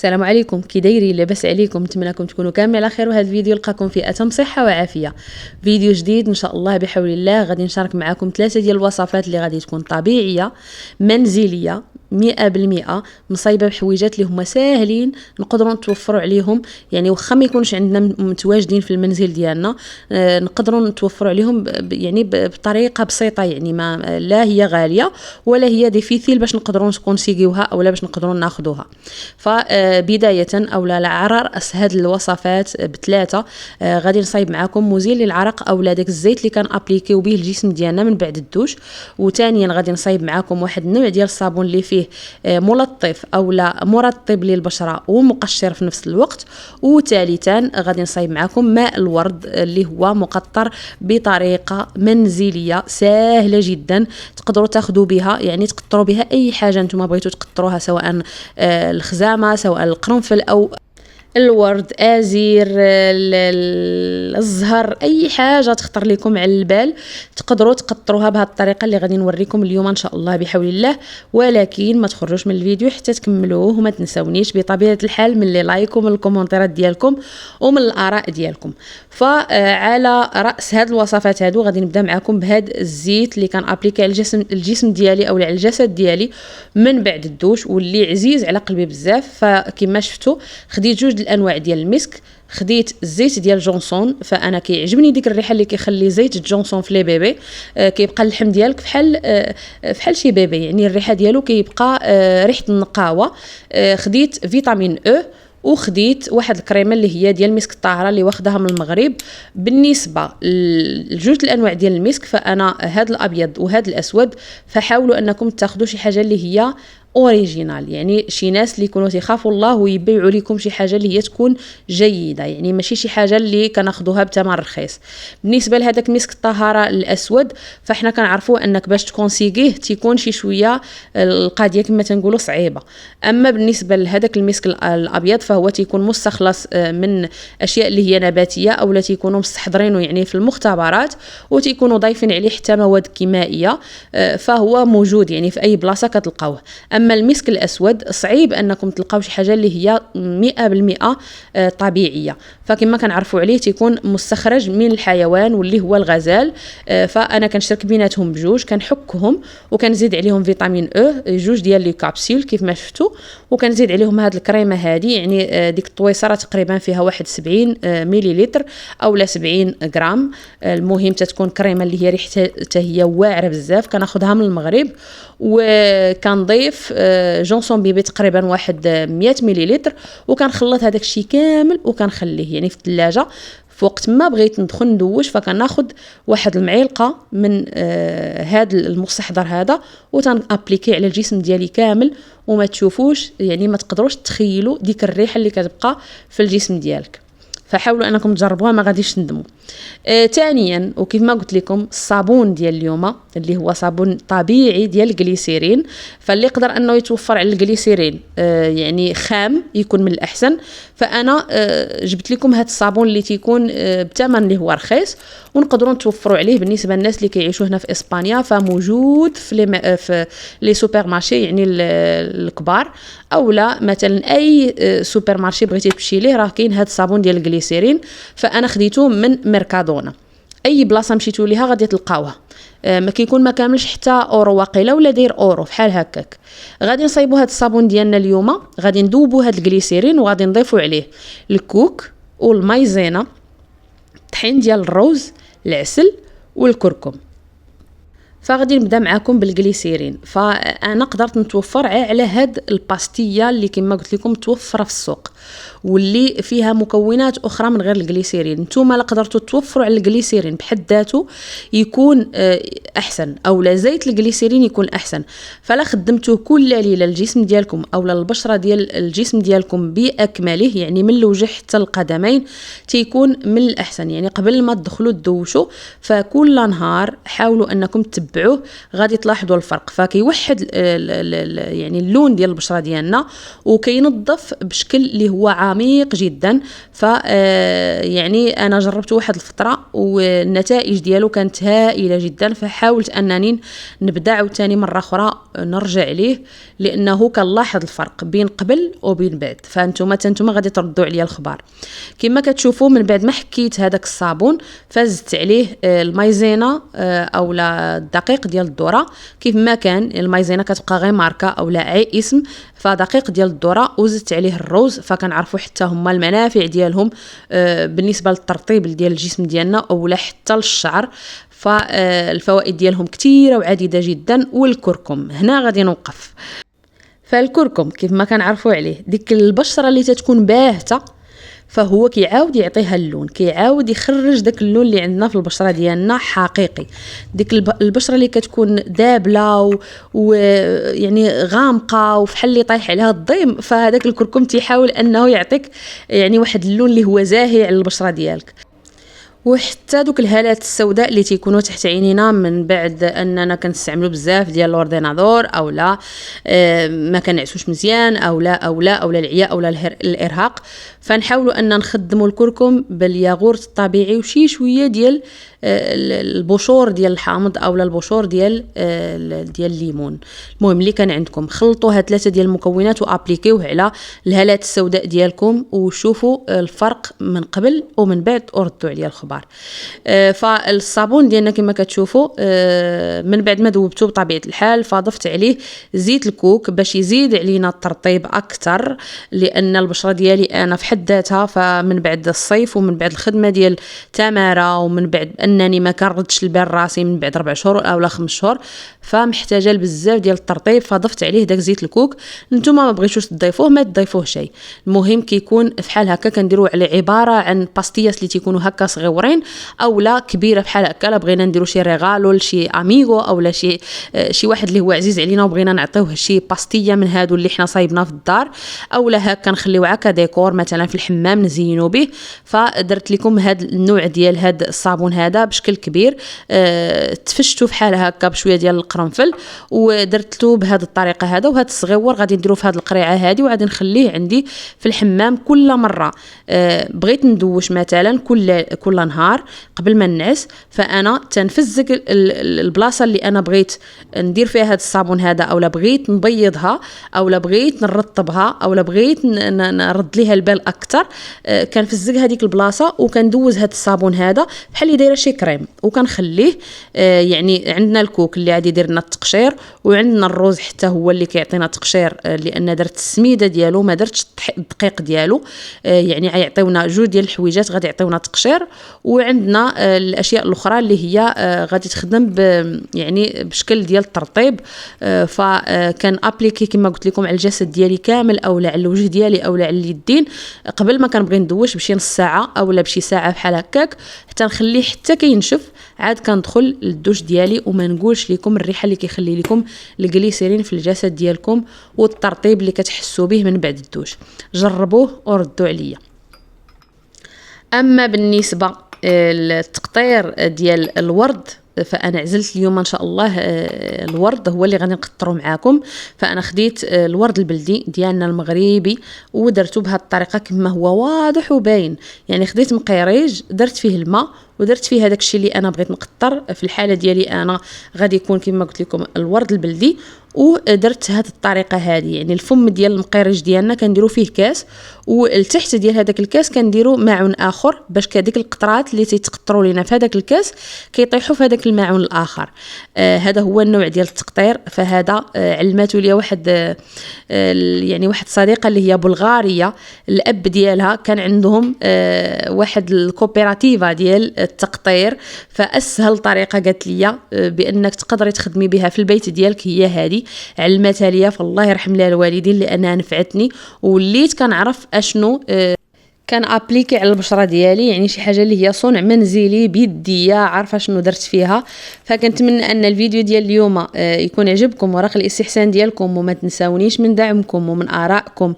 السلام عليكم، كي دايرين؟ لاباس عليكم؟ نتمنىكم تكونوا كاملين على خير. وهذا الفيديو لقاكم في اتم صحه وعافيه. فيديو جديد ان شاء الله بحول الله. غادي نشارك معكم 3 ديال الوصفات اللي غادي تكون طبيعيه منزليه 100% مصايبه بحويجات اللي هما ساهلين نقدروا نتوفروا عليهم. يعني واخا ما يكونش عندنا متواجدين في المنزل ديالنا، نقدروا نتوفروا عليهم يعني بطريقه بسيطه. يعني ما لا هي غاليه ولا هي ديفيسيل باش نقدروا نكونسيغيوها او لا باش نقدروا ناخذوها. فبدايه اولا على راس هذه الوصفات بثلاثه غادي نصايب معكم مزيل للعرق او داك الزيت اللي كان ابليكيو به الجسم ديالنا من بعد الدوش. وثانيا غادي نصايب معكم واحد النوع ديال الصابون اللي فيه ملطف او لا مرطب للبشره ومقشر في نفس الوقت. وثالثا غادي نصايب معكم ماء الورد اللي هو مقطر بطريقه منزليه سهله جدا تقدروا تاخذوا بها، يعني تقطروا بها اي حاجه نتوما بغيتوا تقطروها، سواء الخزامه سواء القرنفل او الورد، ازير، الزهر، اي حاجه تخطر لكم على البال تقدروا تقطروها بهذه الطريقه اللي غادي نوريكم اليوم ان شاء الله بحول الله. ولكن ما تخرجوش من الفيديو حتى تكملوه، وما تنسونيش بطبيعه الحال من لي لايك ومن الكومنتات ديالكم ومن الاراء ديالكم. فعلى راس هاد الوصفات هادو غادي نبدا معكم بهذا الزيت اللي كان ابليكي على الجسم ديالي او على الجسد ديالي من بعد الدوش، واللي عزيز على قلبي بزاف. فكما شفتوا خديت جوج الانواع ديال المسك، خديت الزيت ديال جونسون. فانا كيعجبني ديك الريحه اللي كيخلي زيت جونسون في لي بيبي، كيبقى اللحم ديالك فحال شي بيبي، يعني الريحه ديالو كيبقى ريحه النقاوه. خديت فيتامين او، وخديت واحد الكريمه اللي هي ديال المسك الطاهره اللي واخداها من المغرب. بالنسبه لجوج الانواع ديال المسك فانا هاد الابيض وهاد الاسود، فحاولوا انكم تاخذوا شي حاجه اللي هي اوريجينال، يعني شي ناس اللي يكونوا تيخافوا الله ويبيعوا لكم شي حاجه اللي هي تكون جيده، يعني ماشي شي حاجه اللي كناخذوها بثمن رخيص. بالنسبه لهذاك مسك الطهاره الاسود فاحنا كنعرفوا انك باش تكونسيغيه تيكون شي شويه القضيه كما تنقولوا صعيبه. اما بالنسبه لهذاك المسك الابيض فهو تيكون مستخلص من اشياء اللي هي نباتيه او لا تيكونوا مستحضرينه يعني في المختبرات، وتيكونوا ضايفين عليه حتى مواد كيميائيه، فهو موجود يعني في اي بلاصه كتلقاوه. اما المسك الاسود صعيب انكم تلقاو شي حاجه اللي هي 100% طبيعيه، فكما كنعرفوا عليه تيكون مستخرج من الحيوان واللي هو الغزال. فانا كنشرك بيناتهم بجوج، كنحكهم وكنزيد عليهم فيتامين او جوج ديال لي كابسول كيف ما شفتوا، وكنزيد عليهم هذه الكريمه هذه، يعني ديك الطويصره تقريبا فيها واحد 70 مليلتر او لا 70 غرام. المهم تتكون كريمه اللي هي ريحتها هي واعره بزاف، كناخذها من المغرب. وكنضيف جونسون بيبي تقريبا واحد 100 مليلتر، وكنخلط هذاك الشيء كامل وكنخليه يعني في الثلاجه. في وقت ما بغيت ندخل ندوش فكناخذ واحد المعلقه من هذا المستحضر هذا وتنابليكي على الجسم ديالي كامل، وما تشوفوش يعني ما تقدروش تخيلوا ديك الريحه اللي كتبقى في الجسم ديالك. فحاولوا انكم تجربوها ما غاديش تندموا. ثانيا وكيف ما قلت لكم الصابون ديال اليوم اللي هو صابون طبيعي ديال الجليسيرين، فاللي يقدر انه يتوفر على الجليسيرين يعني خام يكون من الاحسن. فانا جبت لكم هذا الصابون اللي تيكون بثمن اللي هو رخيص ونقدروا نتوفروا عليه. بالنسبه للناس اللي كيعيشوا هنا في اسبانيا فموجود في لي سوبر مارشي يعني الكبار، او لا مثلا اي سوبر مارشي بغيتي تمشي ليه راه كاين هذا الصابون ديال الجليسيرين. فانا خديته من ميركادونا، اي بلاصه مشيتوا ليها غادي تلقاوها. ما كيكون ما كاملش حتى اورو واقيلا ولا داير اورو بحال هكاك. غادي نصايبوا هذا الصابون ديالنا اليوم، غادي ندوبوا هذا الجليسيرين وغادي نضيفوا عليه الكوك والمايزينا، طحين ديال الروز، العسل والكركم. فغادي نبدا معكم بالجليسيرين. فانا قدرت نتوفر على هاد الباستيه اللي كما قلت لكم متوفره في السوق واللي فيها مكونات اخرى من غير الجليسيرين. نتوما لا قدرتوا توفروا على الجليسيرين بحد ذاته يكون احسن، او لا زيت الجليسيرين يكون احسن. فلا خدمتوه كل ليله للجسم ديالكم او للبشره ديال الجسم ديالكم باكمله، يعني من الوجه حتى القدمين تيكون من الاحسن. يعني قبل ما تدخلوا تدوشوا فكل نهار حاولوا انكم تتبعوه غادي تلاحظوا الفرق. فكيوحد يعني اللون ديال البشره ديالنا وكينظف بشكل اللي هو عميق جدا. ف يعني انا جربت واحد الفتره والنتائج ديالو كانت هائله جدا، فحاولت انني نبدا عاوتاني مره اخرى نرجع ليه لانه كنلاحظ الفرق بين قبل وبين بعد. فانتم غادي تردوا عليا الخبر. كما كتشوفوا من بعد ما حكيت هذاك الصابون فزدت عليه المايزينا او لا الدقيق ديال الذره كيف ما كان. المايزينا كتبقى غير ماركه او لا اي اسم، فدقيق ديال الذره وزدت عليه الروز. فكنعرفوا حتى هما المنافع ديالهم بالنسبه للترطيب ديال الجسم ديالنا او لا حتى للشعر، فالفوائد ديالهم كثيره وعديده جدا. والكركم هنا غادي نوقف. فالكركم كيف ما كنعرفوا عليه ديك البشره اللي تتكون باهته فهو كيعاود يعطيها اللون، كيعاود يخرج داك اللون اللي عندنا في البشره ديالنا حقيقي. ديك البشره اللي كتكون دابله ويعني غامقه وفحال اللي طايح عليها الضيم، فهذاك الكركم تيحاول انه يعطيك يعني واحد اللون اللي هو زاهي على البشره ديالك. وحتى دوك الهالات السوداء اللي تيكونوا تحت عينينا من بعد اننا كنستعملوا بزاف ديال الاوردينادور او لا ما كنعسوش مزيان او لا العياء او لا الارهاق، فنحاولوا ان نخدموا الكركم بالياغورت الطبيعي وشي شويه ديال البشور ديال الحامض او البشور ديال الليمون. المهم اللي كان عندكم خلطوا هاد 3 ديال المكونات وابليكيوه على الهالات السوداء ديالكم وشوفوا الفرق من قبل ومن بعد وردوا عليا الخبر. فالصابون ديالنا كما كتشوفوا من بعد ما ذوبته بطبيعه الحال فضفت عليه زيت الكوك باش يزيد علينا الترطيب اكثر، لان البشره ديالي انا في حد ذاتها فمن بعد الصيف ومن بعد الخدمه ديال تماره ومن بعد انني ما كنردش البال راسي من بعد 4 شهور او 5 شهور فمحتاجه بزاف ديال الترطيب، فضفت عليه داك زيت الكوك. نتوما ما بغيتوش تضيفوه ما تضيفوه شيء، المهم كيكون فحال هكا كنديروا على عباره عن باستياس اللي تيكونوا هكا صغيورين او لا كبيره بحال هكا. لا بغينا نديروا شي ريغالو لشي اميغو او لا شي واحد اللي هو عزيز علينا وبغينا نعطيوه شي باستيه من هادو اللي حنا صايبنا في الدار او لا هكا نخليو هكا ديكور مثلا في الحمام نزينوا به. فدرت لكم هاد النوع ديال هاد الصابون هذا بشكل كبير، تفشتو بحال هكا بشويه ديال القرنفل ودرتو بهذه الطريقه هذا. وهذا الصغيور غادي نديرو في هذه القريعه هذه وغادي نخليه عندي في الحمام كل مره بغيت ندوش مثلا كل نهار قبل ما ننعس، فانا تنفزك البلاصه اللي انا بغيت ندير فيها هذا الصابون هذا او لا بغيت نبيضها او لا بغيت نرطبها او لا بغيت نرد ليها البال اكثر، كنفزك هذيك البلاصه وكندوز هذا الصابون هذا بحال اللي دايره شي كريم وكنخليه. يعني عندنا الكوك اللي غادي يدير لنا التقشير وعندنا الروز حتى هو اللي كيعطينا تقشير، لان درت السميده ديالو ما درتش الدقيق ديالو، يعني غيعطيونا 2 ديال الحويجات غادي يعطيونا تقشير. وعندنا الاشياء الاخرى اللي هي غادي تخدم يعني بشكل ديال الترطيب. فكان ابليكي كما قلت لكم على الجسد ديالي كامل او على الوجه ديالي او على اليدين قبل ما كنبغي ندوش بشي نص ساعه او لا بشي ساعه بحال هكاك حتى نخليه حتى كينشف، عاد كندخل للدوش ديالي وما نقولش لكم الريحه اللي كيخلي لكم الجليسيرين في الجسد ديالكم والترطيب اللي كتحسوا به من بعد الدوش. جربوه وردوا عليا. اما بالنسبه للتقطير ديال الورد فانا عزلت اليوم ان شاء الله الورد هو اللي غادي نقطروا معاكم. فانا خديت الورد البلدي ديالنا المغربي ودرته بهذه الطريقه كما هو واضح وباين، يعني خديت مقيريج درت فيه الماء ودرت فيه هذاك الشيء اللي انا بغيت نقطر. في الحاله ديالي انا غادي يكون كما قلت لكم الورد البلدي ودرت هذه الطريقه هذه، يعني الفم ديال المقيرج ديالنا كنديروا فيه كاس والتحت ديال هذاك الكاس كنديروا معون اخر باش كديك القطرات اللي تيتقطروا لينا في هذاك الكاس كيطيحوا في هذاك المعون الاخر. هذا هو النوع ديال التقطير. فهذا علمته لي واحد يعني واحد صديقه اللي هي بلغاريه، الاب ديالها كان عندهم واحد الكوبيراتيفا ديال التقطير، فاسهل طريقه قالت لي بانك تقدري تخدمي بها في البيت ديالك هي هذه، علمتها ليا فالله يرحم لها الوالدين لانها نفعتني وليت كنعرف اشنو كان ابليكي على البشره ديالي، يعني شي حاجه اللي هي صنع منزلي بيديا، عارفه شنو درت فيها. فكنتمنى ان الفيديو ديال اليوم يكون عجبكم ورق الاستحسان ديالكم، وما تنساونيش من دعمكم ومن ارائكم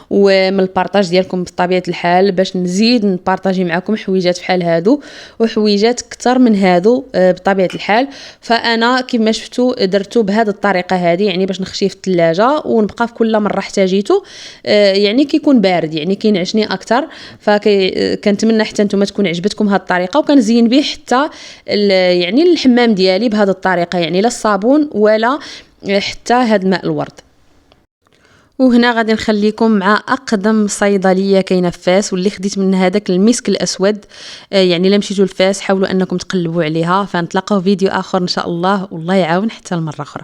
ومن البارطاج ديالكم بطبيعه الحال، باش نزيد نبارطاجي معكم حويجات بحال هادو وحويجات اكثر من هادو بطبيعه الحال. فانا كما شفتوا درتو بهذه الطريقه هذه، يعني باش نخشيه في الثلاجه ونبقى في كل مره احتاجيته يعني كيكون بارد، يعني كينعشني اكثر. فكنتمنى حتى نتوما تكون عجبتكم هذه الطريقه، وكنزين به حتى يعني الحمام ديالي بهذه الطريقه، يعني لا الصابون ولا حتى هذا ماء الورد. وهنا غادي نخليكم مع اقدم صيدليه كاينه في فاس، واللي خديت من هذاك المسك الاسود. يعني الا مشيتوا لفاس حاولوا انكم تقلبوا عليها. فنتلاقاو فيديو اخر ان شاء الله، والله يعاون حتى المره اخرى.